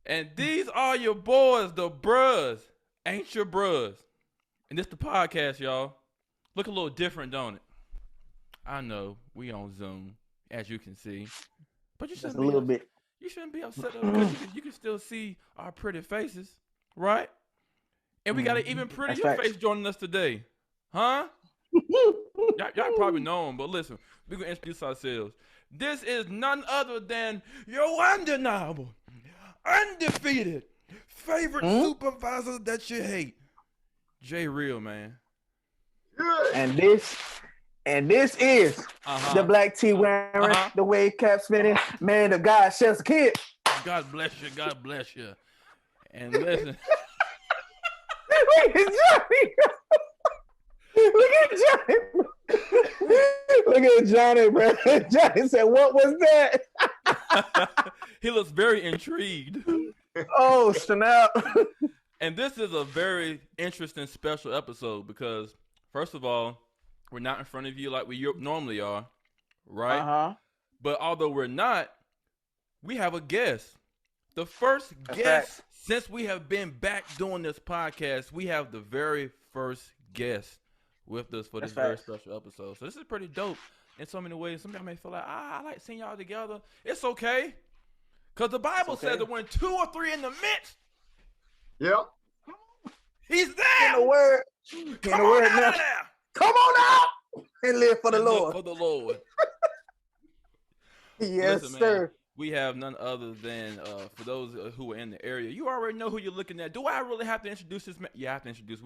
And these are your boys, the bruhs. Ain't your bruhs. And this the podcast, y'all. Look a little different, don't it? I know we on Zoom, as you can see, but Just a little bit. you shouldn't be upset though because you can still see our pretty faces, right? And we got an even That's prettier facts. face joining us today, huh? Y'all probably know him, but listen, we're gonna introduce ourselves. This is none other than your undeniable, undefeated, favorite supervisor that you hate, Jay Real, man. And this is the black tee wearing, the wave cap spinning, man of God, Chef's Kid. God bless you. God bless you. And listen. Look at Johnny. Look at Johnny. Look at Johnny, bro. Johnny said, "What was that?" He looks very intrigued. Oh, snap. And this is a very interesting special episode because, first of all, we're not in front of you like we normally are, right? But although we're not, we have a guest. The first guest since we have been back doing this podcast. We have the very first guest with us for this very special episode. So this is pretty dope in so many ways. Some of y'all may feel like, I like seeing y'all together. It's okay. Because the Bible says that when 2 or 3 in the midst, yep, he's there. In the word. Come on out of there. Come on out and live for the Lord. For the Lord. Yes, listen, sir. Man, we have none other than, for those who are in the area, you already know who you're looking at. Do I really have to introduce this man? Yeah, I have to introduce.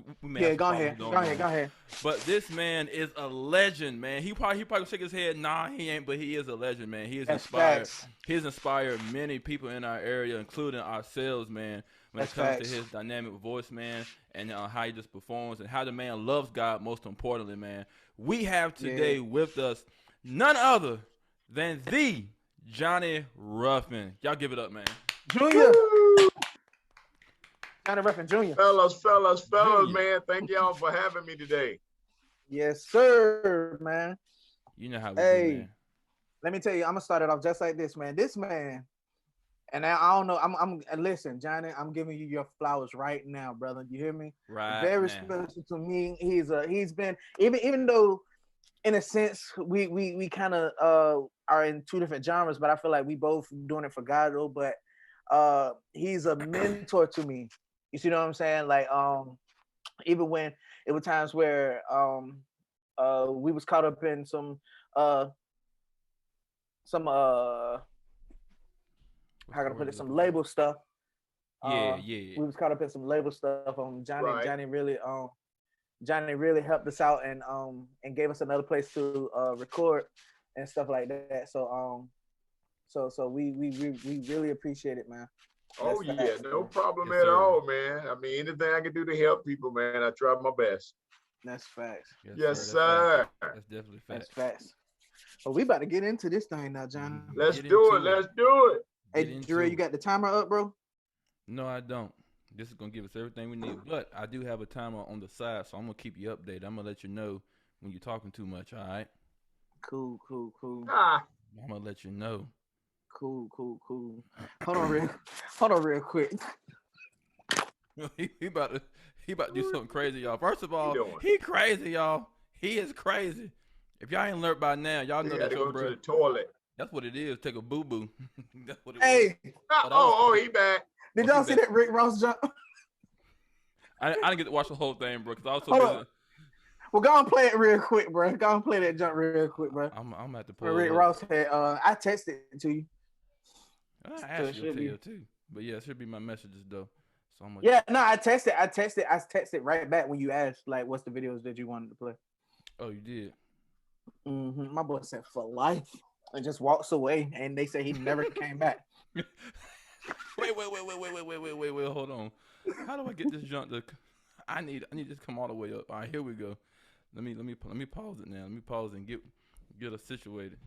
Go ahead. But this man is a legend, man. He probably shake his head. Nah, he ain't. But he is a legend, man. He has inspired. He has inspired many people in our area, including ourselves, man. When it comes to his dynamic voice, man, and how he just performs, and how the man loves God. Most importantly, man, we have today with us none other than the Johnny Ruffin. Y'all give it up, man. Junior. Johnny Ruffin Jr. Fellas, man. Thank y'all for having me today. Yes, sir, man. You know how we do, man. Let me tell you, I'm gonna start it off just like this, man. This man, and I don't know, I'm listen, Johnny, I'm giving you your flowers right now, brother. You hear me? Right. Very special to me. He's been even though in a sense we kind of are in 2 different genres, but I feel like we both doing it for God though. But he's a mentor to me. You see what I'm saying? Like even when it were times where we was caught up in some how can I put it, some label stuff. We was caught up in some label stuff. Johnny really helped us out and gave us another place to record and stuff like that. So we really appreciate it, man. Oh yeah, no problem at all, man. I mean, anything I can do to help people, man, I try my best. That's facts. Yes, sir. That's definitely facts. That's facts. But we about to get into this thing now, John. Let's do it. Hey, Drew, you got the timer up, bro? No, I don't. This is gonna give us everything we need. But I do have a timer on the side, so I'm gonna keep you updated. I'm gonna let you know when you're talking too much. All right? Cool. I'm gonna let you know. Cool. Hold on real quick. he about to do something crazy, y'all. First of all, he crazy, y'all. He is crazy. If y'all ain't learned by now, y'all know that your brother. To the toilet. That's what it is. Take a boo boo. That's what it is. He back. Did y'all see that Rick Ross jump? I didn't get to watch the whole thing, bro. Cause I was so busy. Well, go and play it real quick, bro. Go and play that jump real quick, bro. I'm at the pull. Rick Ross had. I texted it to you. I asked you to tell you too, but yeah, it should be my messages though. So I'm I texted right back when you asked, like, what's the videos that you wanted to play. Oh, you did. Mm-hmm. My boy said for life and just walks away, and they say he never came back. Wait, hold on. How do I get this jump to? I need this to come all the way up. All right, here we go. Let me pause it now. Let me pause and get us situated.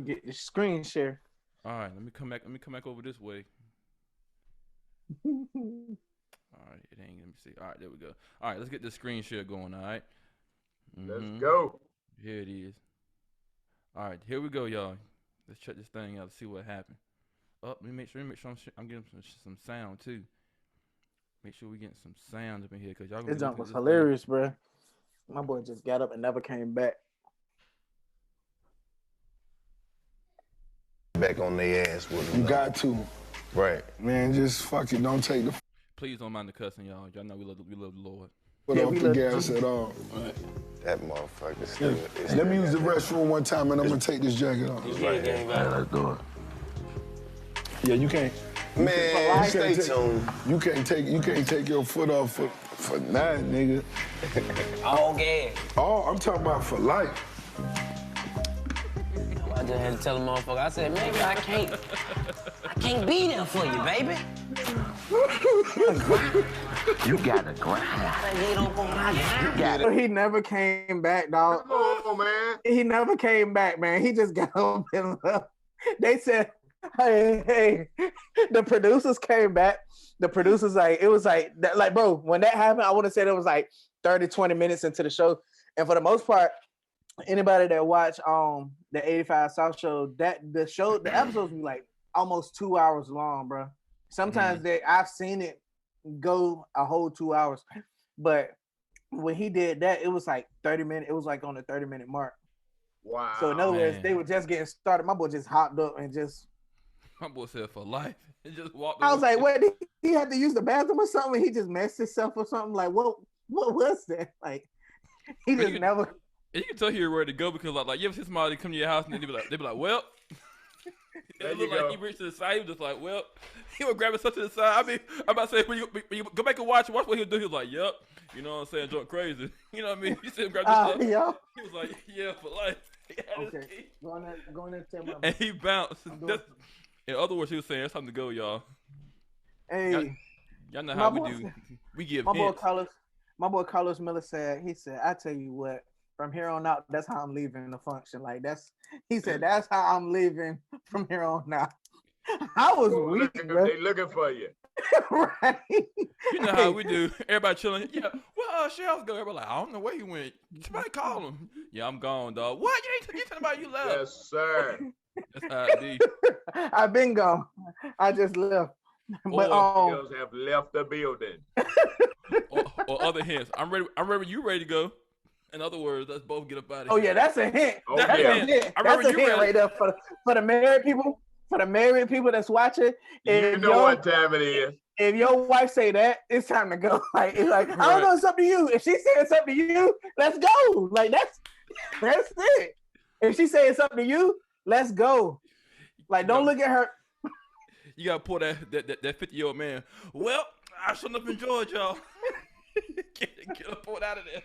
Get the screen share. All right, let me come back over this way. All right, it ain't. Let me see. All right, there we go. All right, let's get the screen share going. All right. Let's go. Here it is. All right, here we go, y'all. Let's check this thing out. See what happened. Let me make sure I'm getting some sound too. Make sure we getting some sound up in here because y'all. This jump was hilarious, bro. My boy just got up and never came back. Back on their ass with them. You got to. Right. Man, just fucking don't take the. Please don't mind the cussing, y'all. Y'all know we love the Lord. Put off the gas at all. Right. That motherfucker still. Yeah. Let me use the restroom one time and I'm gonna take this jacket off. Right. Let's do it. Yeah, you can't. Man, stay tuned. You can't take your foot off for nothing, nigga. All gas. Oh, I'm talking about for life. I just had to tell the motherfucker, I said, maybe I can't be there for you, baby. You gotta grind. He never came back, dog. Come on, man. He never came back, man. He just got up and left. They said, hey, the producers came back. The producers, it was like, bro, when that happened, I would have said it was like 30, 20 minutes into the show. And for the most part, anybody that watched the 85 South show, the episodes be like almost 2 hours long, bro. Sometimes I've seen it go a whole 2 hours, but when he did that, it was like 30 minutes. It was like on the 30-minute mark. Wow. So in other words, they were just getting started. My boy just hopped up and just. My boy said for life. He just walked. I was like, what? Did he had to use the bathroom or something? He just messed himself or something? Like, what was that? Like, he just never. You can tell he was ready to go because like you ever see somebody come to your house and they be like, well. It looked like he reached to the side. He was just like, well, he was grabbing stuff to the side. I mean, I'm about to say, when you go back and watch what he'll do. He was like, yep. You know what I'm saying? Drunk crazy. You know what I mean? You see him grab this stuff. Yeah. He was like, yeah, for life. Okay. Go on there and tell my. And he bounced. In other words, he was saying, it's time to go, y'all. Hey. Y'all know how we do. We give hints. My boy Carlos Miller said, I tell you what, from here on out, that's how I'm leaving the function. Like he said, that's how I'm leaving from here on out. I was weak, bro. They looking for you. Right. You know how we do. Everybody chilling. Yeah. Well, Shells go. Everybody like, I don't know where he went. Somebody call him. Yeah, I'm gone, dog. What? You ain't talking about you left. Yes, sir. That's how it be. I've been gone. I just left. But have left the building. or other hints. I'm ready. You ready to go? In other words, let's both get up out of here. Oh yeah, that's a hint. Oh, that's yeah. a hint. That's a hint right there for the married people. For the married people that's watching, you know what time it is. If your wife say that, it's time to go. Like it's like right. I don't know, it's up to you. If she say it's up to you, let's go. Like that's it. If she say it's up to you, let's go. Like don't look at her. You gotta pull that 50-year-old man. Well, I shouldn't have enjoyed y'all. Get her pulled out of there.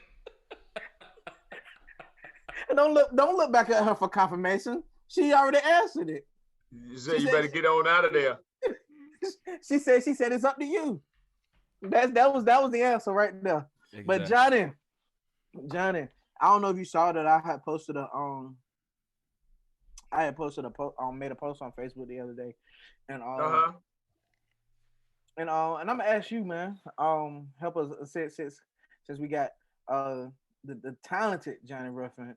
Don't look back at her for confirmation. She already answered it. You said you better get on out of there. She said it's up to you. That was the answer right there. Exactly. But Johnny, I don't know if you saw that I had posted made a post on Facebook the other day, and and I'm gonna ask you, man, help us since we got the talented Johnny Ruffin.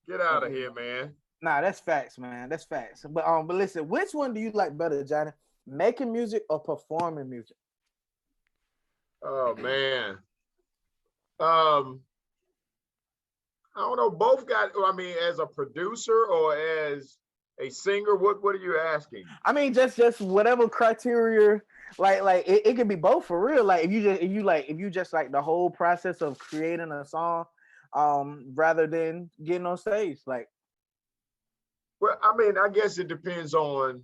Get out of here, man. Nah, that's facts, man. That's facts. But listen, which one do you like better, Johnny? Making music or performing music? Oh man. I don't know. Both got. I mean, as a producer or as a singer, what are you asking? I mean, just whatever criteria. Like it could be both for real. Like if you just like the whole process of creating a song, rather than getting on stage, like. Well, I mean, I guess it depends on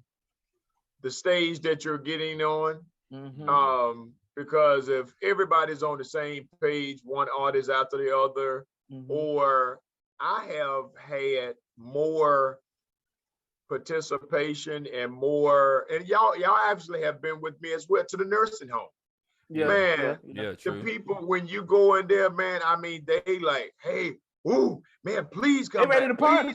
the stage that you're getting on. Mm-hmm. Because if everybody's on the same page, one artist after the other, mm-hmm. or I have had more participation and more, and y'all actually have been with me as well to the nursing home. Yeah, man, true. The people, when you go in there, man, I mean, they like, hey, ooh, man, please come back. Ready to party.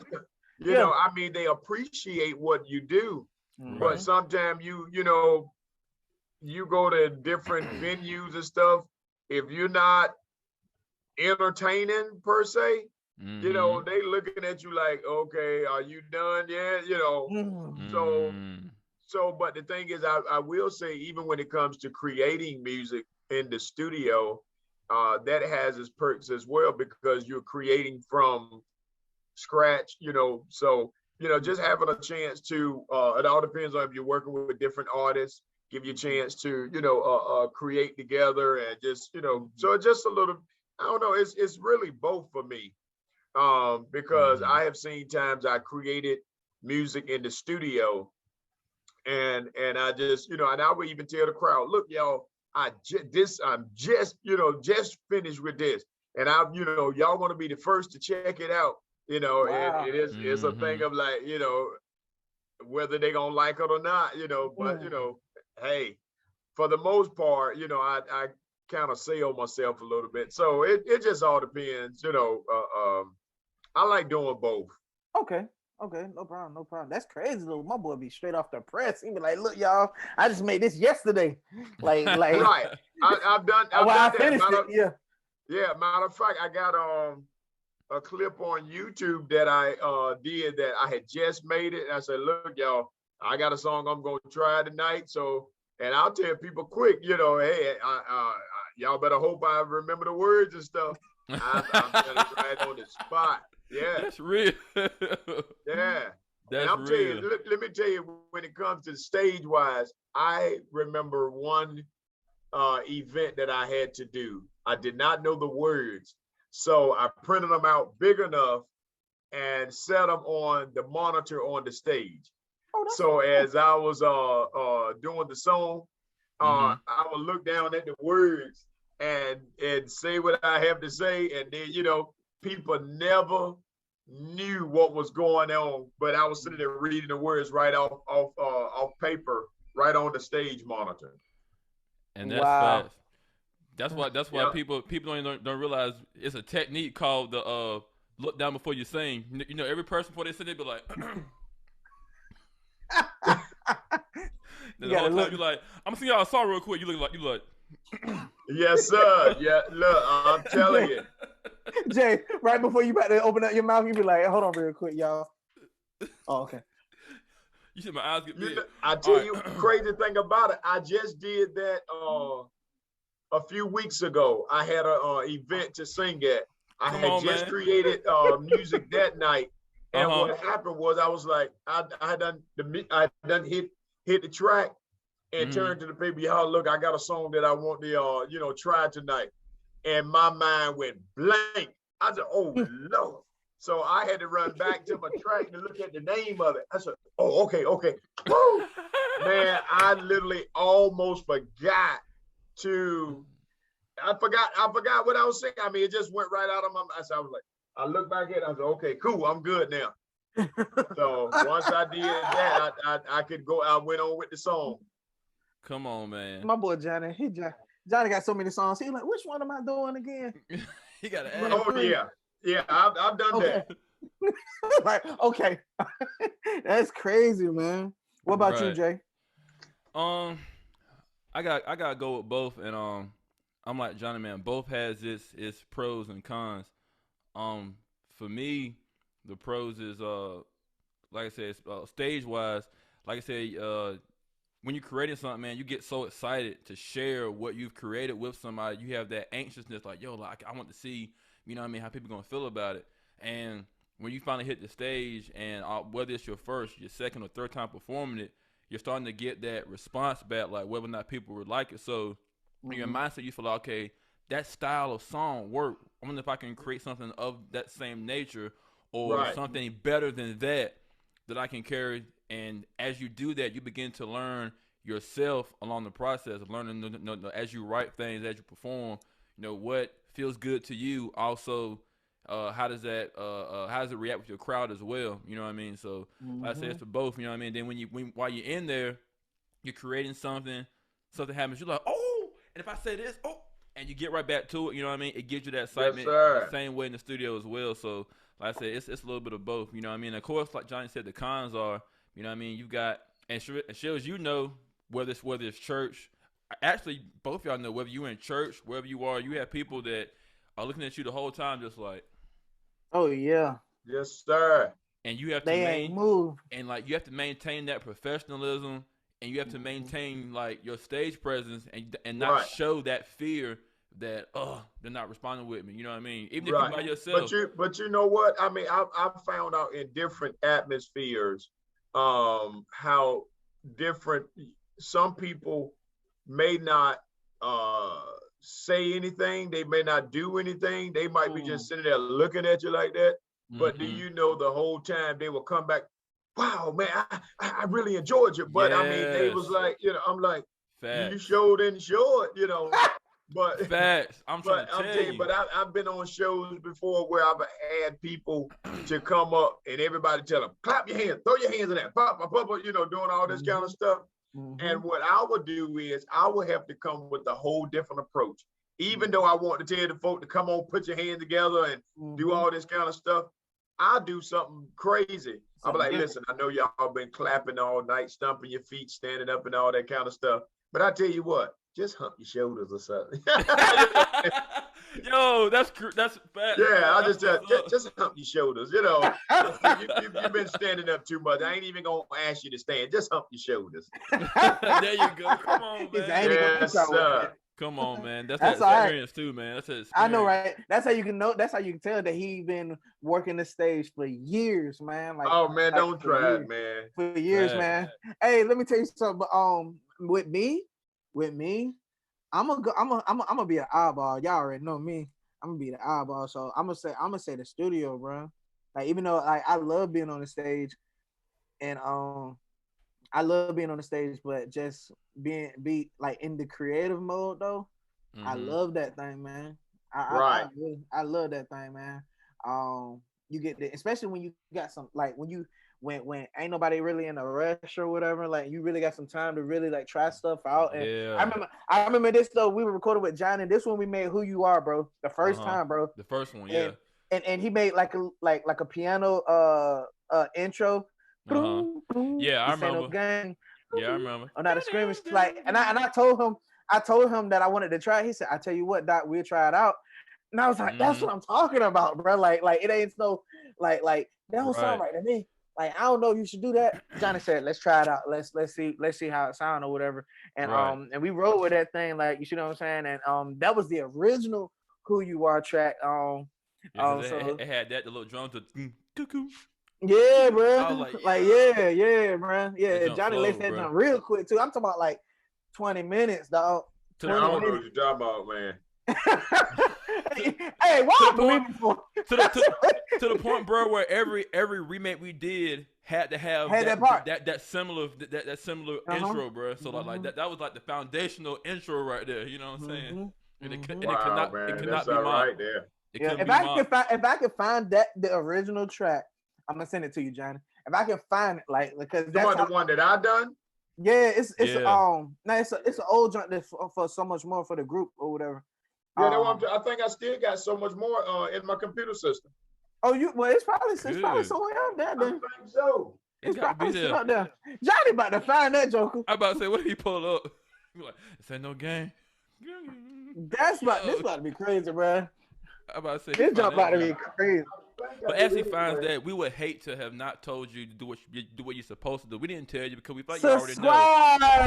You know, I mean, they appreciate what you do, mm-hmm. but sometimes you go to different venues and stuff. If you're not entertaining per se, mm-hmm. you know, they looking at you like, okay, are you done yet? You know, mm-hmm. but the thing is, I will say, even when it comes to creating music in the studio, that has its perks as well, because you're creating from scratch, so, just having a chance to, it all depends on if you're working with different artists, give you a chance to, create together and just, so it's just a little, I don't know, it's really both for me, because I have seen times I created music in the studio, and I just, and I would even tell the crowd, look, y'all, I'm just finished with this, and y'all want to be the first to check it out, wow. It's a thing of like, whether they gonna like it or not, but hey, for the most part, I kind of sell myself a little bit, so it just all depends, I like doing both. Okay, no problem. That's crazy though. My boy be straight off the press. He be like, "Look, y'all, I just made this yesterday." Like right. I've done I that. Finished it. Yeah. Matter of fact, I got a clip on YouTube that I did that I had just made it. And I said, "Look, y'all, I got a song I'm gonna try tonight." So, and I'll tell people quick, hey, y'all better hope I remember the words and stuff. I'm right on the spot. Yeah, that's real. Yeah, that's and real. Let me tell you, when it comes to stage wise, I remember one event that I had to do. I did not know the words, so I printed them out big enough and set them on the monitor on the stage. So as I was doing the song, I would look down at the words and say what I have to say, and then people never knew what was going on, but I was sitting there reading the words right off paper, right on the stage monitor. And that's fast. That's why people don't realize it's a technique called the look down before you sing. Every person before they sing, they be like. Then the whole time you're like, I'm gonna sing y'all a song real quick. You look. Yes, sir. Yeah, look, I'm telling you. Jay, right before you about to open up your mouth, you be like, hold on real quick, y'all. Oh, okay. You see my eyes get big. I tell you, crazy thing about it, I just did that a few weeks ago. I had a event to sing at. I had just created music that night. And what happened was I was like, I done hit the track and turned to the people, y'all, look, I got a song that I want to try tonight. And my mind went blank. I said, oh Lord. So I had to run back to my track and look at the name of it. I said, oh, okay. Woo! Man, I literally almost forgot I forgot what I was saying. I mean, it just went right out of my mouth. So I was like, I looked back at it, I was like, okay, cool, I'm good now. So once I did that, I could go, I went on with the song. Come on, man. My boy Johnny, Johnny got so many songs. He's like, which one am I doing again? He got to ask. Oh, yeah, I've done that. Like, okay. That's crazy, man. What about you, Jay? I got to go with both, and I'm like Johnny, man. Both has its pros and cons. For me, the pros is like I said, stage wise. Like I said, when you're creating something, man, you get so excited to share what you've created with somebody. You have that anxiousness, like, yo, like I want to see, how people gonna feel about it. And when you finally hit the stage, and whether it's your first, your second, or third time performing it, you're starting to get that response back, like whether or not people would like it. So in your mindset, you feel like, okay, that style of song worked. I wonder if I can create something of that same nature, or something better than that I can carry. And as you do that, you begin to learn yourself along the process of learning, as you write things, as you perform, what feels good to you. Also, how does it react with your crowd as well? You know what I mean? So like I say, it's for both. You know what I mean? Then while you're in there, you're creating something happens. You're like, oh, and if I say this, oh, and you get right back to it. You know what I mean? It gives you that excitement the same way in the studio as well. So like I said, it's a little bit of both. You know what I mean? Of course, like Johnny said, the cons are, you know what I mean? You got, and shows, whether it's church. Actually, both of y'all know, whether you're in church, wherever you are, you have people that are looking at you the whole time, just like, oh yeah, yes sir. And you have to move, and like you have to maintain that professionalism and you have to maintain like your stage presence and not show that fear that they're not responding with me. You know what I mean? Even if you're by yourself. But you know what? I mean, I've found out in different atmospheres how different some people may not say anything, they may not do anything, they might be just sitting there looking at you like that. But do you know the whole time they will come back, wow, man, I really enjoyed you. But I mean, they was like, you know, I'm like, you sure didn't show it, you know. But facts. I'm trying to tell you. But I've been on shows before where I've had people to come up and everybody tell them, clap your hands, throw your hands in there, pop, you know, doing all this kind of stuff. And what I would do is I would have to come with a whole different approach. Even though I want to tell the folk to come on, put your hands together and do all this kind of stuff, I'll do something crazy. I'll be like, listen, I know y'all been clapping all night, stomping your feet, standing up and all that kind of stuff. But I tell you what, just hump your shoulders or something. Yo, that's bad. Yeah, I just hump your shoulders. You know, you've been standing up too much. I ain't even gonna ask you to stand. Just hump your shoulders. There you go. Come on, man. Yes, sir. Come on, man. That's experience too, man. That's experience. I know, right? That's how you can know. That's how you can tell that he been working the stage for years, man. Like, oh man, don't try it, man. For years, man. Hey, let me tell you something. With me, I'm gonna be an eyeball. Y'all already know me. I'm gonna be the eyeball. So I'm gonna say the studio, bro. Like, even though I love being on the stage, and I love being on the stage, but just be like in the creative mode though. I love that thing, man. I love that thing, man. You get the, especially when you got some, like when ain't nobody really in a rush or whatever, like you really got some time to really like try stuff out. And I remember this though. We were recording with John, and this one we made "Who You Are," bro. The first time, bro. The first one, yeah. And he made like a piano intro. Yeah, I remember. Gang. Yeah, I remember. Oh, not a screaming, like, and I told him that I wanted to try it. He said, "I tell you what, Doc, we'll try it out." And I was like, "That's what I'm talking about, bro. Like it ain't no like that don't sound right to me. Like, I don't know if you should do that." Johnny said, "Let's try it out. Let's see how it sounds or whatever." And and we rolled with that thing, like, you see what I'm saying? And that was the original "Who You Are" track. So it had that, the little drum to cuckoo. Yeah, bro. Yeah, bro. Yeah, Johnny laced that down real quick too. I'm talking about like 20 minutes, dog. I don't know what you're talking about, man. Hey, why to the point, bro, where every remake we did had to have that part, that similar intro, bro. So like that was like the foundational intro right there. You know what I'm saying? And it cannot be mocked. Right there. If I could find the original track, I'm gonna send it to you, Johnny. If I can find it, like, because that's the one that I done. Yeah, it's an old joint that's for so much more for the group or whatever. Yeah, I think I still got so much more in my computer system. Oh, it's probably somewhere out there. Then. I think so. It's probably out there. Johnny about to find that joker. I about to say, what did he pull up? You're like, this ain't no game. This about to be crazy, bro. I about to say, this jump about to be crazy. But as he finds that, we would hate to have not told you to do what you're supposed to do. We didn't tell you because we thought you already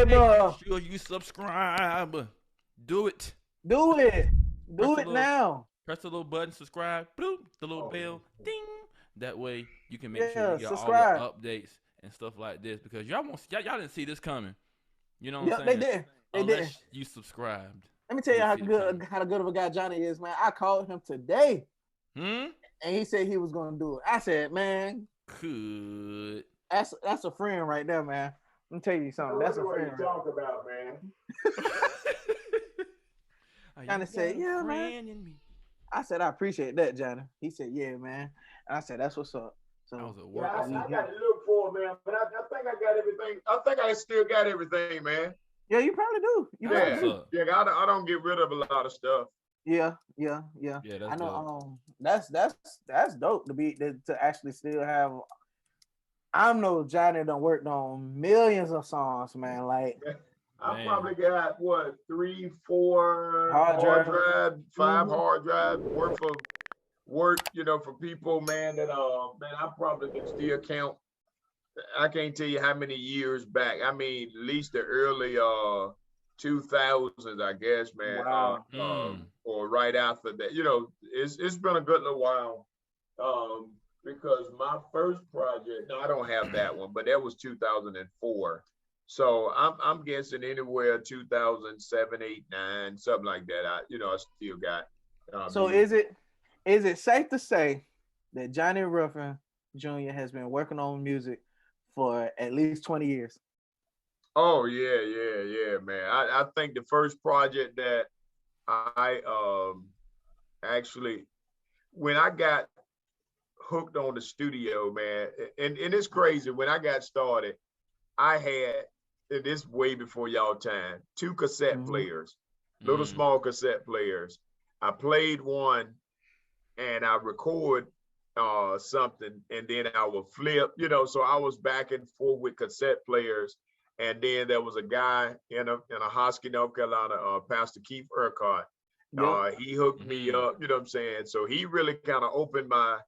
know. Make sure you subscribe. Do it. Do it now. Press the little button, subscribe. Bloop, the little bell, ding. That way you can make sure you get all the updates and stuff like this, because y'all didn't see this coming. You know what I'm saying? They did. You subscribed. Let me tell you how good of a guy Johnny is, man. I called him today. And he said he was gonna do it. I said, man, good. That's a friend right there, man. Let me tell you something. That's a friend. What you talk about, man? Johnny said, "Yeah, man." I said, "I appreciate that, Johnny." He said, "Yeah, man." And I said, "That's what's up." So I got to look for it, man. But I think I got everything. I think I still got everything, man. Yeah, you probably do. Yeah. I don't get rid of a lot of stuff. Yeah. That's I know. That's dope to actually still have. I know Johnny done worked on millions of songs, man. Like, I probably got 3, 4 hard drive, 5 hard drives worth of work, for people, man. That I probably can still count I can't tell you how many years back. I mean, at least the early 2000s, I guess, man. Wow. Or right after that. You know, it's been a good little while. Because my first project, no, I don't have that one, but that was 2004. So I'm guessing anywhere 2007, 8, 9, something like that. I still got. So music. Is it safe to say that Johnny Ruffin Jr. has been working on music for at least 20 years? Oh yeah, man. I think the first project that I actually, when I got hooked on the studio, man, and it's crazy. When I got started, I had, and this way before y'all time, 2 cassette players, little small cassette players. I played one and I record something, and then I would flip, so I was back and forth with cassette players. And then there was a guy in a Hosky, North Carolina, Pastor Keith Urquhart. He hooked me up, you know what I'm saying? So he really kind of opened my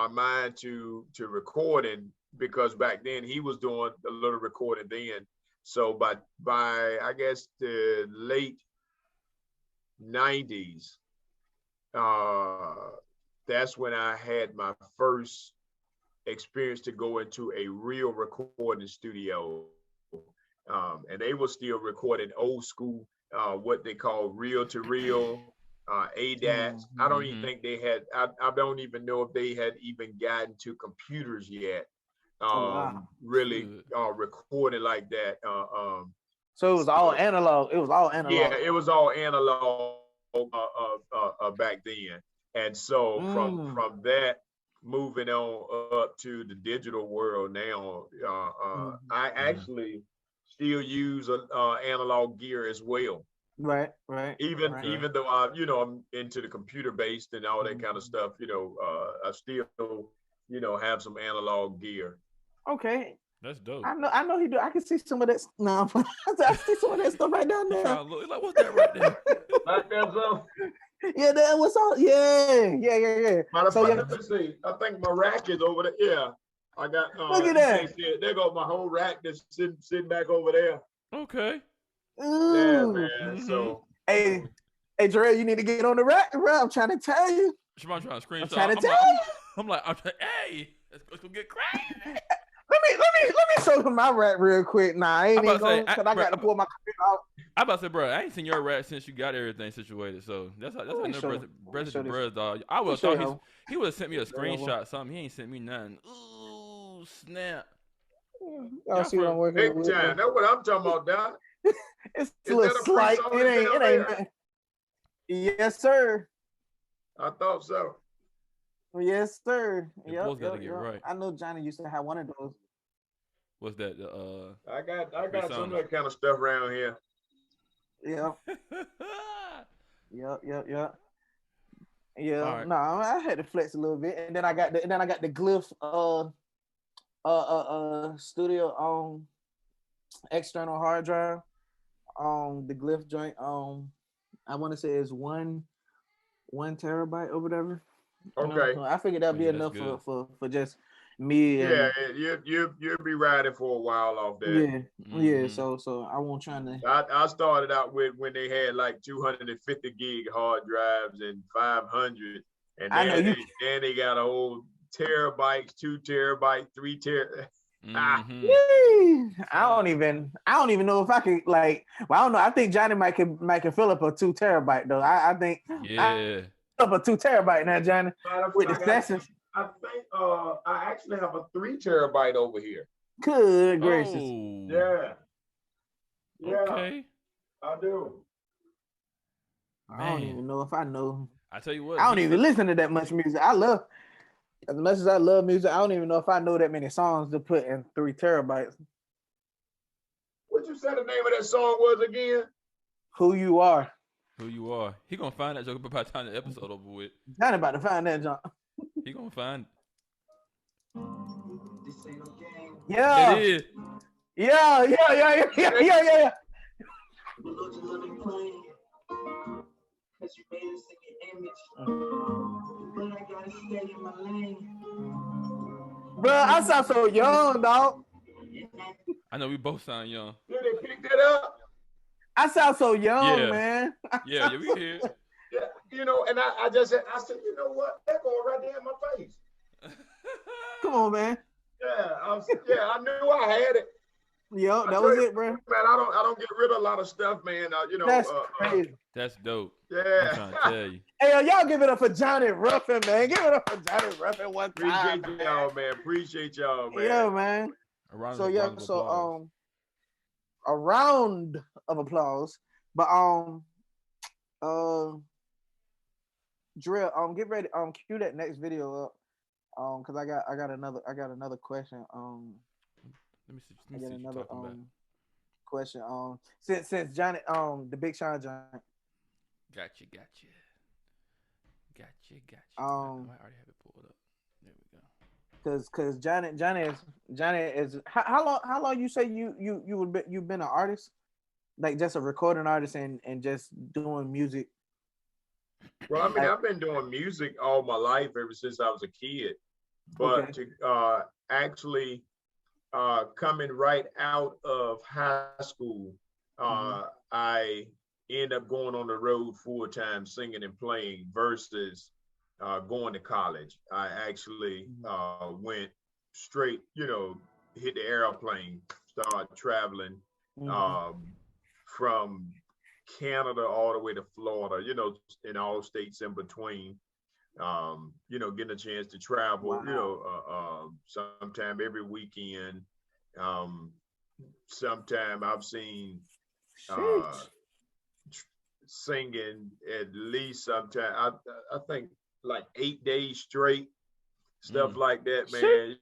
mind to recording, because back then he was doing a little recording then. So by I guess the late 90s, that's when I had my first experience to go into a real recording studio. And they were still recording old school, what they call reel to reel, ADATs. I don't even think they had, I don't even know if they had even gotten to computers yet. Really recording like that. So it was all analog. It was all analog. Yeah, it was all analog back then. And so from that, moving on up to the digital world now, I actually still use analog gear as well. Right. Even though I'm into the computer based and all that kind of stuff, I still, have some analog gear. Okay. That's dope. I know he do. I can see some of that. No, I see some of that stuff right down there. Like, what's that right there? Like that, so. Yeah, that was all. Yeah. So let me see. I think my rack is over there. Yeah, I got. Look at that. There goes my whole rack that's sitting back over there. Okay. Ooh. Yeah, man. So. Hey, Jarrell, you need to get on the rack, bro. I'm trying to tell you. I'm trying to screenshot. I'm trying to tell you. I'm like, hey, let's go get crazy. Let me show him my rack real quick. Nah, I ain't even going, because I got to pull my computer out. I about to say, bro, I ain't seen your rack since you got everything situated. So that's how brother dog. I would have thought he would have sent me a screenshot, something. He ain't sent me nothing. Ooh, snap. Y'all see what I'm working with. Big time. That's what I'm talking about, Don. It's a little slight. It ain't. Yes, sir. I thought so. Yes, sir. Yep. Right. I know Johnny used to have one of those. What's that? I got some of that kind of stuff around here. Yeah. Yep. Yeah. Right. No, I had to flex a little bit, and then I got the Glyph studio on external hard drive. The Glyph joint. I want to say it's 1 terabyte or whatever. Okay. So I figured that'd be enough for just me. Yeah, you'll be riding for a while off that. Yeah. So I won't trying to. I started out with when they had like 250 gig hard drives and 500, and then they got a whole terabytes, 2 terabyte, 3 terabyte. I don't even know if I could I don't know. I think Johnny might can fill up a 2 terabyte though. I think up a 2 terabyte now, Johnny, with the sessions. I think I actually have a 3 terabyte over here. Good gracious. Oh. Yeah. Okay. I do. I don't even know if I know. I tell you what. I don't even listen to that much music. As much as I love music, I don't even know if I know that many songs to put in 3 terabytes. What you said the name of that song was again? Who You Are. Who You Are. He gonna find that joke by the time the episode over with. Not about to find that junk. He gonna find. Yeah. It is. Yeah. Bro, I sound so young, dog. I know we both sound young. Did they pick that up? I sound so young, man. Yeah, we hear. Yeah, you know, and I said, you know what? That going right there in my face. Come on, man. Yeah, I knew I had it. Yo, that was it, bro. Man, I don't get rid of a lot of stuff, man. You know, that's crazy. That's dope. Yeah. I'm trying to tell you. Hey, yo, y'all give it up for Johnny Ruffin, man. Give it up for Johnny Ruffin one time. Appreciate y'all, man. Appreciate y'all, man. Yeah, man. A round of applause. But Drill, get ready. Cue that next video up. Cause I got another question. Let me see another question. Since Johnny, the Big Sean Johnny. Gotcha. I already have it pulled up. There we go. Cause Johnny is how long you say you've been an artist, like just a recording artist and just doing music. Well, I mean, I've been doing music all my life ever since I was a kid, but to actually coming right out of high school, I end up going on the road full time singing and playing versus going to college. I actually went straight, hit the airplane, started traveling from Canada all the way to Florida, in all states in between, getting a chance to travel, sometime every weekend. Sometime I've seen singing at least sometime, I think like 8 days straight, stuff like that, man.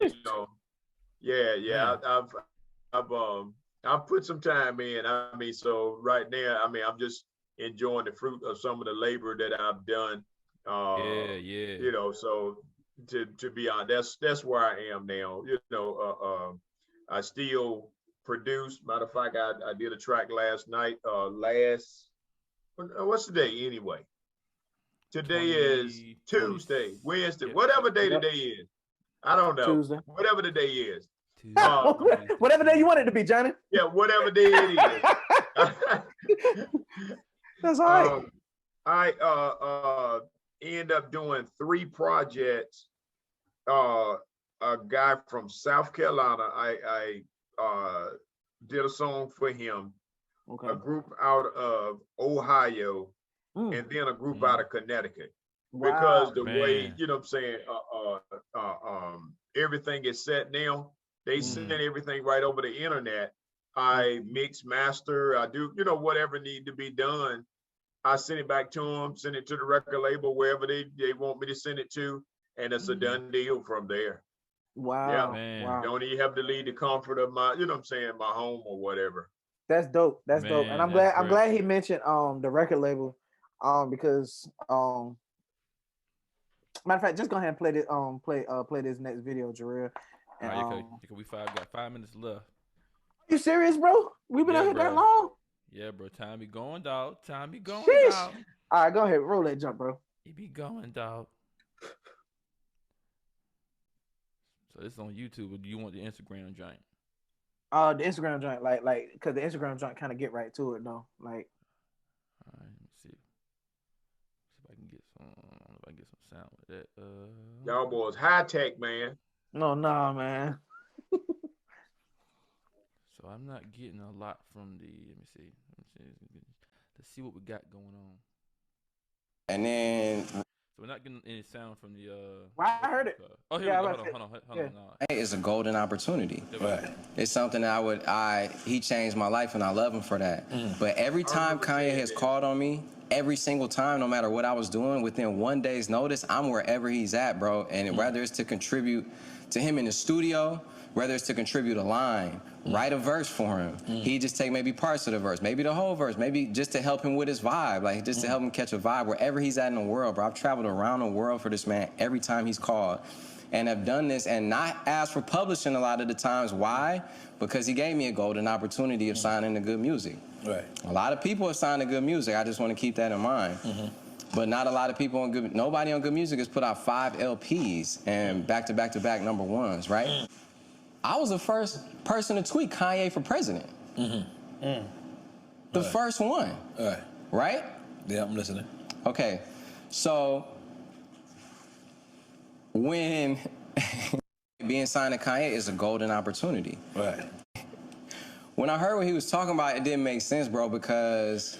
I've put some time in. I mean, so right now, I mean, I'm just enjoying the fruit of some of the labor that I've done. So to be honest, that's where I am now. I still produce. Matter of fact, I did a track last night. What's the day anyway? Today is Tuesday, Wednesday, whatever day today is. I don't know. Tuesday. Whatever the day is. Whatever day you want it to be, Johnny. Yeah, whatever day it is. That's all right. I end up doing 3 projects. A guy from South Carolina, I did a song for him. Okay. A group out of Ohio, and then a group out of Connecticut. Wow. Because the way, everything is set now. They send everything right over the internet. I mix, master, I do, whatever need to be done. I send it back to them, send it to the record label, wherever they want me to send it to. And it's a done deal from there. Wow. Yeah. Man. Wow. Don't even have to leave the comfort of my, my home or whatever. That's dope. That's dope. And I'm glad he mentioned the record label. Because matter of fact, just go ahead and play this play this next video, Jarrell. And, we got 5 minutes left. Are you serious, bro? We've been out here that long? Yeah, bro. Time be going, dog. Time be going, dog. All right, go ahead. Roll that jump, bro. It be going, dog. So this is on YouTube, or do you want the Instagram joint? The Instagram joint, like, because the Instagram joint kind of get right to it, though. Like, all right, let me see. See if I can get some. I don't know if I can get some sound with that. Y'all boys high tech, man. No, nah, man. So I'm not getting a lot from the. Let me see. Let's see what we got going on. And then. So we're not getting any sound from the. Well, I heard it. Oh, here we go. Hold on. Hey, it's a golden opportunity. Right. It's something that he changed my life, and I love him for that. But every time Kanye has called on me, every single time, no matter what I was doing, within 1 day's notice, I'm wherever he's at, bro. And whether it's to contribute to him in the studio, whether it's to contribute a line, write a verse for him. He just take maybe parts of the verse, maybe the whole verse, maybe just to help him with his vibe, like just to help him catch a vibe wherever he's at in the world, bro. I've traveled around the world for this man every time he's called, and have done this and not asked for publishing a lot of the times. Why? Because he gave me a golden opportunity of signing to good music. Right. A lot of people have signed to good music. I just want to keep that in mind. But not a lot of people nobody on good music has put out 5 LPs and back-to-back-to-back #1s, right? I was the first person to tweet Kanye for president. The first one. Right? Yeah, I'm listening. Okay, so when being signed to Kanye is a golden opportunity. Right. When I heard what he was talking about, it didn't make sense, bro, because,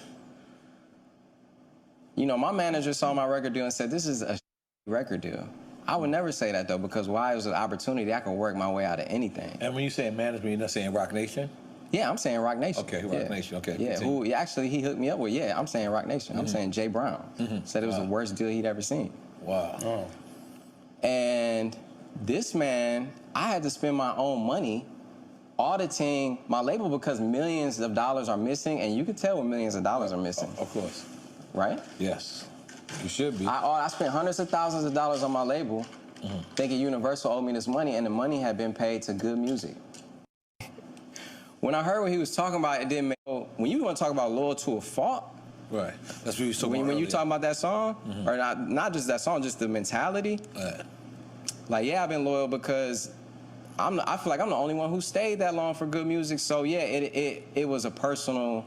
you know, my manager saw my record deal and said, this is a record deal. I would never say that, though, because why? It was an opportunity. I could work my way out of anything. And when you say management, you're not saying Roc Nation? Yeah, I'm saying Roc Nation. Okay, Roc Nation, okay. Yeah, who actually he hooked me up with. Yeah, I'm saying Roc Nation. I'm saying Jay Brown. Said it was the worst deal he'd ever seen. Wow. And this man, I had to spend my own money auditing my label because millions of dollars are missing, and you can tell when millions of dollars are missing. Of course. Right? Yes. You should be. I spent hundreds of thousands of dollars on my label, thinking Universal owed me this money, and the money had been paid to Good Music. When I heard what he was talking about, it didn't make. When you want to talk about loyal to a fault, right? That's what you talking about. When you talking about that song, or not just that song, just the mentality. Like, yeah, I've been loyal because I feel like I'm the only one who stayed that long for Good Music. So yeah, it was a personal.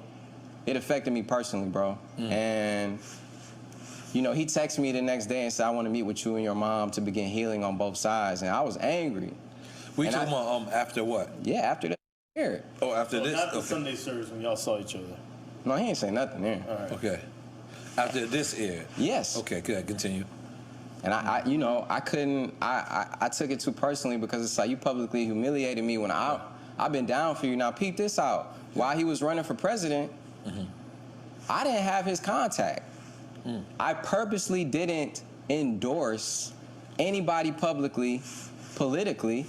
It affected me personally, bro. And you know, he texted me the next day and said, I want to meet with you and your mom to begin healing on both sides. And I was angry. We talking about after what? Yeah, after that. Oh, after this? Not the Sunday service when y'all saw each other. No, he ain't say nothing there. All right. Okay. After this aired? Yes. Okay, good. Continue. And I you know, I couldn't, I took it too personally because it's like you publicly humiliated me when I've been down for you. Now, peep this out. While he was running for president, I didn't have his contact. I purposely didn't endorse anybody publicly, politically,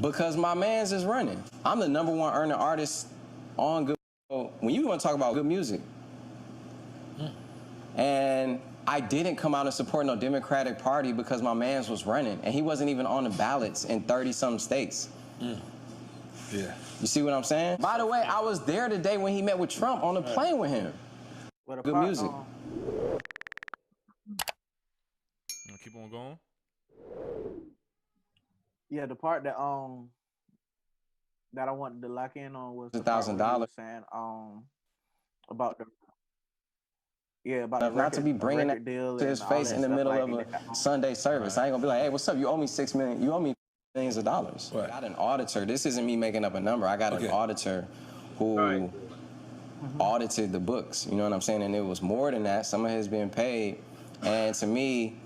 because my man's is running. I'm the #1 earning artist on Good. When you want to talk about Good Music, and I didn't come out and support no Democratic Party because my man's was running, and he wasn't even on the ballots in 30-some states. Yeah. You see what I'm saying? By the way, I was there the day when he met with Trump on the plane with him. Good Music. Keep on going. Yeah, the part that I wanted to lock in on was $1,000. Saying about the about the not to be bringing that to his face in the middle of a Sunday service. I ain't gonna be like, hey, what's up? You owe me $6 million. You owe me millions of dollars. I got an auditor. This isn't me making up a number. I got an auditor who audited the books. You know what I'm saying? And it was more than that. Some of it has been paid. And to me,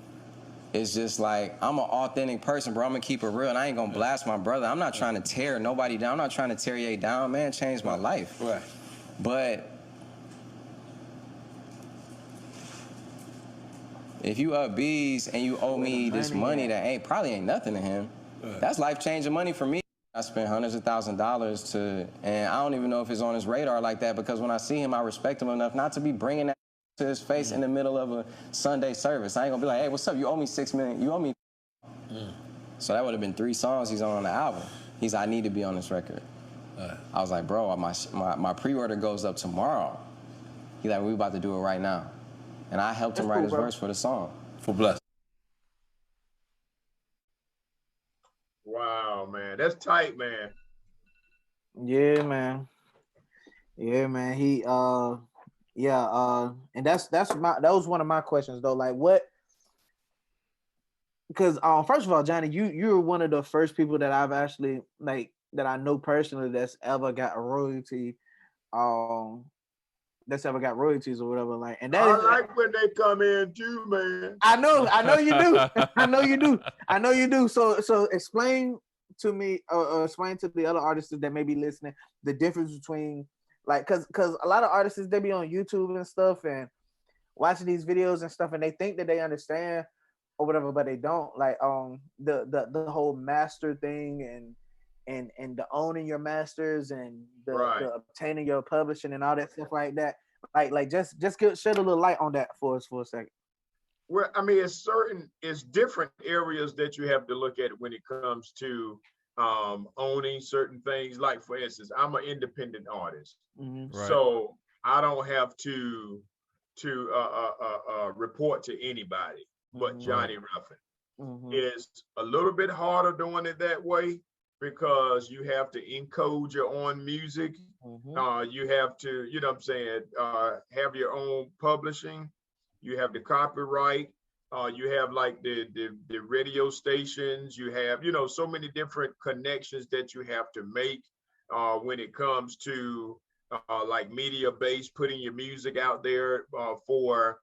it's just like, I'm an authentic person, bro. I'm gonna keep it real, and I ain't gonna blast my brother. I'm not trying to tear nobody down. I'm not trying to tear you down. Man, changed my life. Right. But if you up B's and you owe me this money that probably ain't nothing to him, that's life-changing money for me. I spent hundreds of thousands of dollars and I don't even know if it's on his radar like that, because when I see him, I respect him enough not to be bringing that to his face in the middle of a Sunday service. I ain't gonna be like, hey, what's up? You owe me $6 million. You owe me. So that would have been 3 songs he's on the album. He's I need to be on this record. I was like, bro, my pre-order goes up tomorrow. He's like, we about to do it right now. And I helped him write his verse for the song. For Bless. Wow, man. That's tight, man. Yeah, man. Yeah, man. He and that was one of my questions though. Like what? Because first of all, Johnny, you're one of the first people that I've actually that I know personally that's ever got a royalty, that's ever got royalties or whatever. Like, and that I like when they come in too, man. I know you do. I know you do. So explain to me, explain to the other artists that may be listening the difference between. Like, cause a lot of artists, they be on YouTube and stuff and watching these videos and stuff, and they think that they understand or whatever, but they don't. Like, the whole master thing and the owning your masters and the obtaining your publishing and all that stuff like that. Like just shed a little light on that for us for a second. Well, I mean, it's different areas that you have to look at when it comes to owning certain things. Like, for instance, I'm an independent artist, so I don't have to report to anybody but Johnny Ruffin. It's a little bit harder doing it that way, because you have to encode your own music. You have to, you know what I'm saying, have your own publishing. You have the copyright. You have like the radio stations. You have, you know, so many different connections that you have to make when it comes to like media based, putting your music out there for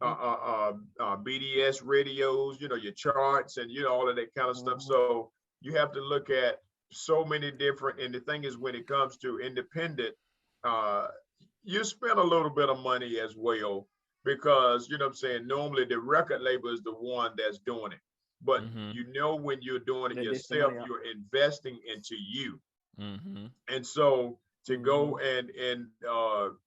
BDS radios, you know, your charts and, you know, all of that kind of stuff. So you have to look at so many different, and the thing is, when it comes to independent, you spend a little bit of money as well, because, you know what I'm saying, normally the record label is the one that's doing it. But you know, when you're doing it yourself, you're investing into you. And so to go and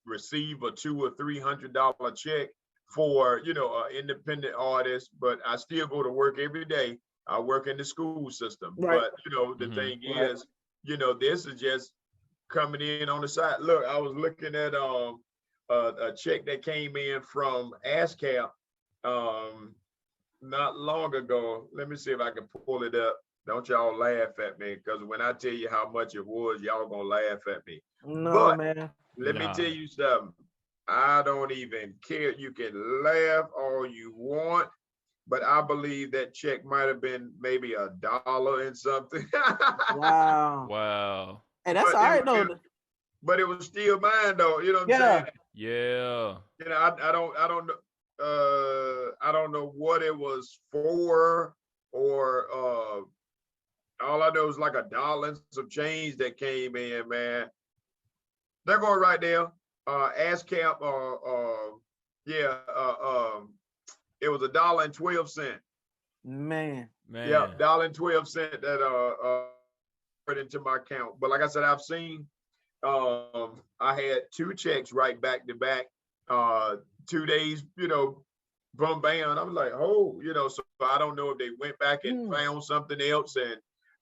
receive a $200 or $300 check for, you know, an independent artist, but I still go to work every day. I work in the school system. But, you know, the thing is, you know, this is just coming in on the side. Look, I was looking at a check that came in from ASCAP not long ago. Let me see if I can pull it up. Don't y'all laugh at me, because when I tell you how much it was, y'all gonna laugh at me. No, man. Let me tell you something. I don't even care. You can laugh all you want, but I believe that check might have been maybe $1 and something. Wow. And that's all right though. But it was still mine though. You know what I'm saying? Yeah. You know, I don't know what it was for, or all I know is like $1 and some change that came in, man. They're going right there. ASCAP, it was $1.12. Man. Yeah, $1.12 that put into my account. But like I said, I've seen, I had 2 checks right back to back, 2 days, you know, boom, bam. I was like, oh, you know, so I don't know if they went back and found something else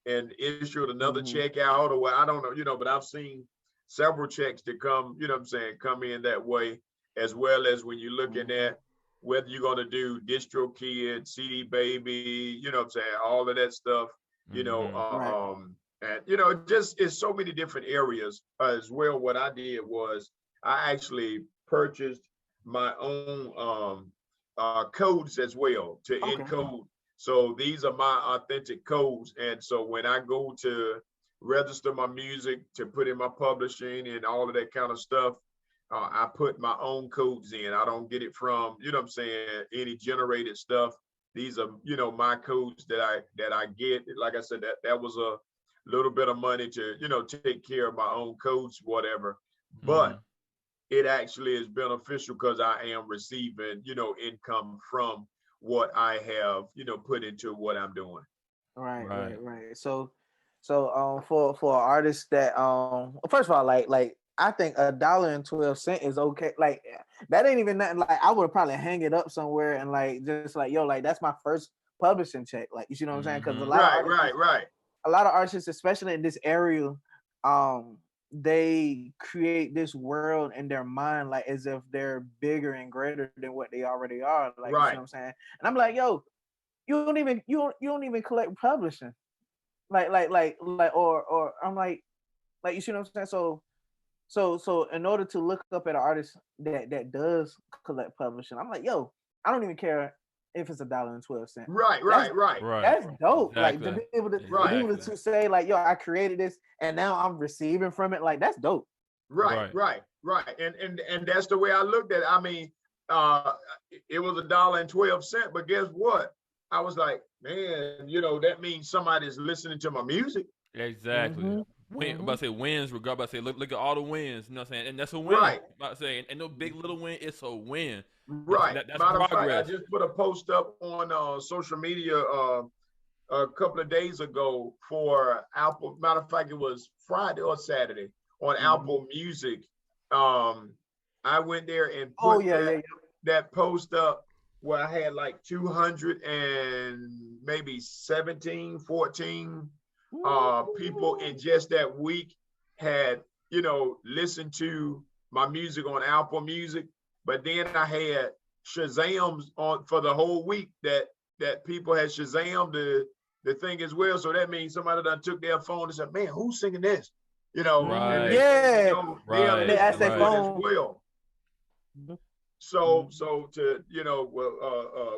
and issued another check out, or what, I don't know, you know, but I've seen several checks to come, you know what I'm saying, come in that way, as well as when you're looking at whether you're going to do DistroKid, CD Baby, you know what I'm saying, all of that stuff, you know, and, you know, just, it's so many different areas as well. What I did was I actually purchased my own codes as well to encode. So these are my authentic codes. And so when I go to register my music to put in my publishing and all of that kind of stuff, I put my own codes in. I don't get it from, you know what I'm saying, any generated stuff. These are, you know, my codes that I get. Like I said, that was a little bit of money to, you know, take care of my own codes, whatever. But it actually is beneficial because I am receiving, you know, income from what I have, you know, put into what I'm doing. Right. So for artists that first of all, like I think $1.12 is okay. Like that ain't even nothing. Like I would probably hang it up somewhere and like just like, yo, like that's my first publishing check. Like, you see what I'm saying? Because a lot a lot of artists, especially in this area, they create this world in their mind like as if they're bigger and greater than what they already are. Like, you know what I'm saying? And I'm like, yo, you don't even collect publishing. Like or I'm like you see what I'm saying? So in order to look up at an artist that does collect publishing, I'm like, yo, I don't even care if it's $1.12. Right. That's dope. Exactly. Like to be able to say like, yo, I created this and now I'm receiving from it. Like that's dope. Right. And that's the way I looked at it. I mean, it was $1.12, but guess what? I was like, man, you know, that means somebody's listening to my music. Exactly. I'm about to say wins, about to say look at all the wins, you know what I'm saying? And that's a win. Right. I'm about to say, and no big little win, it's a win. Right. That's Matter of progress. fact, I just put a post up on social media a couple of days ago for Apple. Matter of fact, it was Friday or Saturday on Apple Music. I went there and put that post up where I had like 200 and maybe 14 people in just that week had, you know, listened to my music on Apple Music. But then I had Shazams on for the whole week that people had Shazammed the thing as well. So that means somebody done took their phone and said, man, who's singing this? You know, right. Yeah. You know, Right. They ask their as phone. well. So to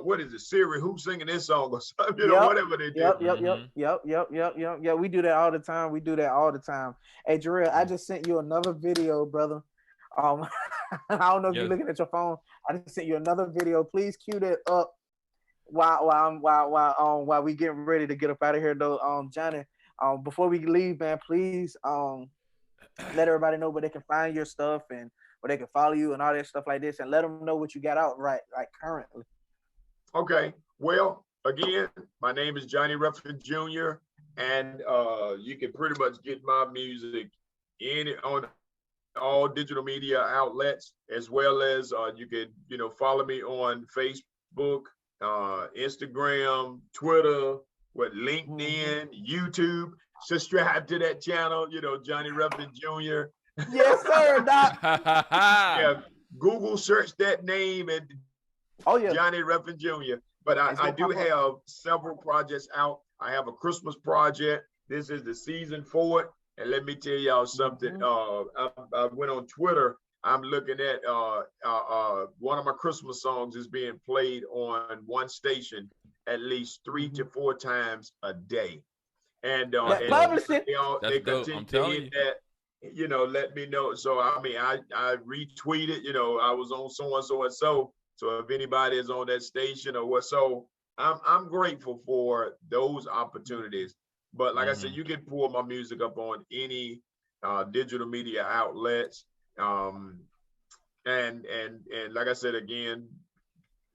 what is it, Siri? Who's singing this song or something? You know, whatever they do. Yep. We do that all the time. Hey, Jarrell, I just sent you another video, brother. I don't know if you're looking at your phone. I just sent you another video. Please cue that up while we getting ready to get up out of here, though. Johnny, before we leave, man, please let everybody know where they can find your stuff and where they can follow you and all that stuff like this, and let them know what you got out right like currently. Okay. Well, again, my name is Johnny Ruffin Jr. and you can pretty much get my music on all digital media outlets, as well as you can follow me on Facebook, Instagram, Twitter, LinkedIn, YouTube. Subscribe to that channel, Johnny Ruffin Jr. Yes, sir, Doc. Yeah, Google search that name and Johnny Ruffin Jr. But I do have several projects out. I have a Christmas project. This is the season for it. And let me tell y'all something. I went on Twitter. I'm looking at one of my Christmas songs is being played on one station at least 3 to 4 times a day. And they continue to hit that. Let me know. So I mean, I retweeted. I was on so and so and so. So if anybody is on that station or what, so I'm grateful for those opportunities. But like I said, you can pull my music up on any digital media outlets. And like I said again,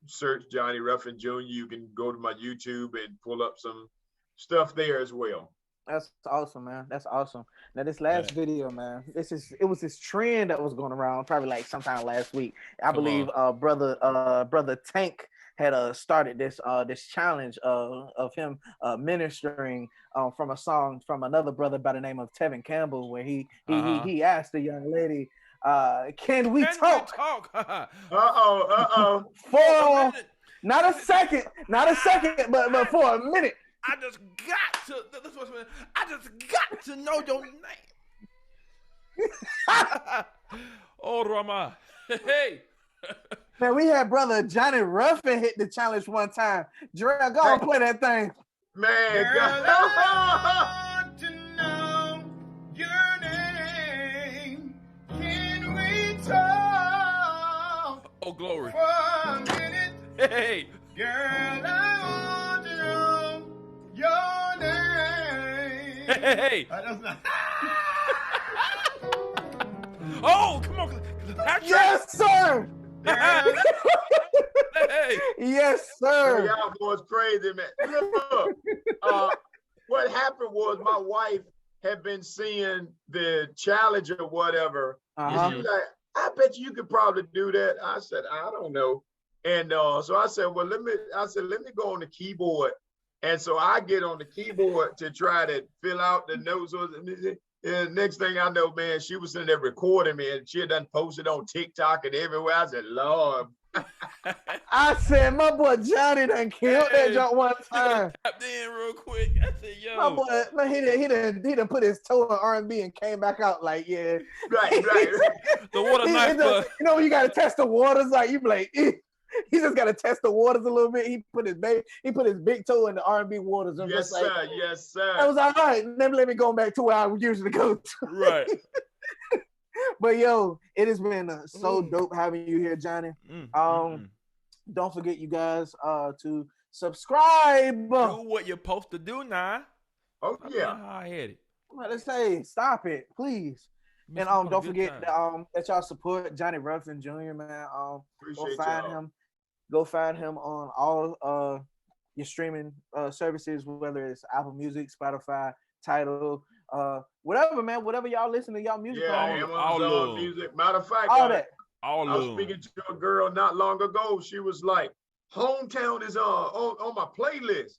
search Johnny Ruffin Jr. You can go to my YouTube and pull up some stuff there as well. That's awesome, man. That's awesome. Now this last video, man, it was this trend that was going around probably like sometime last week. I believe brother Tank had started this challenge of him ministering from a song from another brother by the name of Tevin Campbell, where he asked the young lady, can we talk? For not a second, but for a minute. I just got to know your name. Oh, Rama. Hey. Man, we had brother Johnny Ruffin hit the challenge one time. Jarrell, go and play that thing. Man, girl, I want to know your name. Can we talk? Oh, glory. For a minute. Hey. Girl, I want to know your name. Hey. Oh, come on. Yes, sir. Hey. Yes, sir. Y'all boys crazy, man. Look, what happened was my wife had been seeing the challenge or whatever. And she was like, I bet you could probably do that. I said, I don't know. And so I said, well, let me go on the keyboard. And so I get on the keyboard to try to fill out the notes. And next thing I know, man, she was sitting there recording me, and she had done posted on TikTok and everywhere. I said, Lord. I said, my boy Johnny done killed that junk one time. Tapped in real quick. I said, yo. My boy, man, he done put his toe in R&B and came back out like, yeah. Right. The water knife. You know when you got to test the waters, like you be like, he just got to test the waters a little bit. He put his big toe in the R&B waters. And yes, sir. Like, yes, sir. I was all right. Let me go back to where I was usually go to. Right. But yo, it has been so dope having you here, Johnny. Don't forget, you guys, to subscribe. Do what you're supposed to do now. Oh yeah. I had it. Let's say, stop it, please. And don't forget that y'all support Johnny Ruffin Jr. Man. Go find him on all your streaming services, whether it's Apple Music, Spotify, Tidal, whatever, man. Whatever y'all listen to y'all music. Yeah, Amazon Music. Matter of fact, I was speaking to a girl not long ago. She was like, "Hometown is on my playlist,"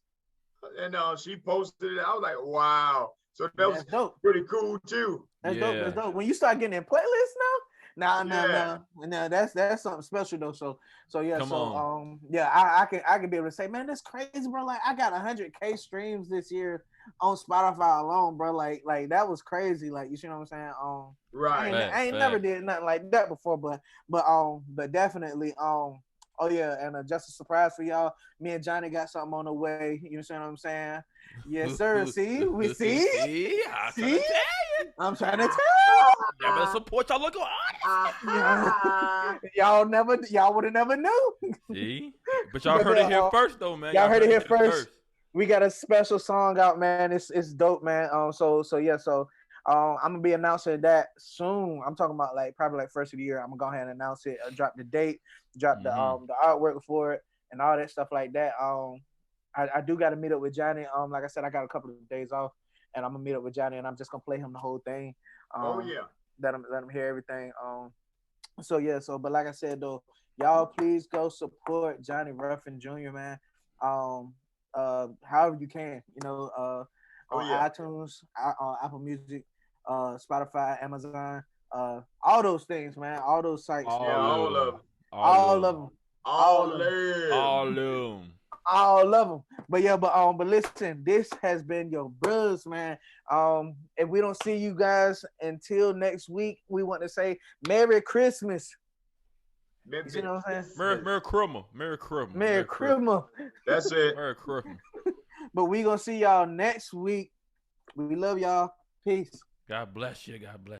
and she posted it. I was like, "Wow!" So that was pretty cool too. That's dope. When you start getting in playlists No. That's something special though. So yeah. Come on. Yeah, I can be able to say, man, that's crazy, bro. Like I got 100K streams this year on Spotify alone, bro. Like that was crazy. Like you see what I'm saying? Right. I ain't never did nothing like that before, but definitely oh yeah, and just a surprise for y'all. Me and Johnny got something on the way. You know what I'm saying? Yes, sir. See, we see. See, I'm trying to tell you. Y'all better support y'all local artists. Y'all would have never knew. See, but y'all heard it here first, though, man. Y'all heard it here first. We got a special song out, man. It's dope, man. So I'm gonna be announcing that soon. I'm talking about probably first of the year. I'm gonna go ahead and announce it. Drop the date, drop the artwork for it, and all that stuff like that. I do got to meet up with Johnny. Like I said, I got a couple of days off, and I'm gonna meet up with Johnny, and I'm just gonna play him the whole thing. Let him hear everything. But like I said though, y'all please go support Johnny Ruffin Jr., man. However you can, on iTunes, on Apple Music, Spotify, Amazon, all those things, man, all those sites. All of them. But listen, this has been your buzz, man. If we don't see you guys until next week, we want to say Merry Christmas. You see what I'm saying? Merry Christmas. Merry Christmas. That's it. Merry Christmas. But we gonna see y'all next week. We love y'all. Peace. God bless you. God bless.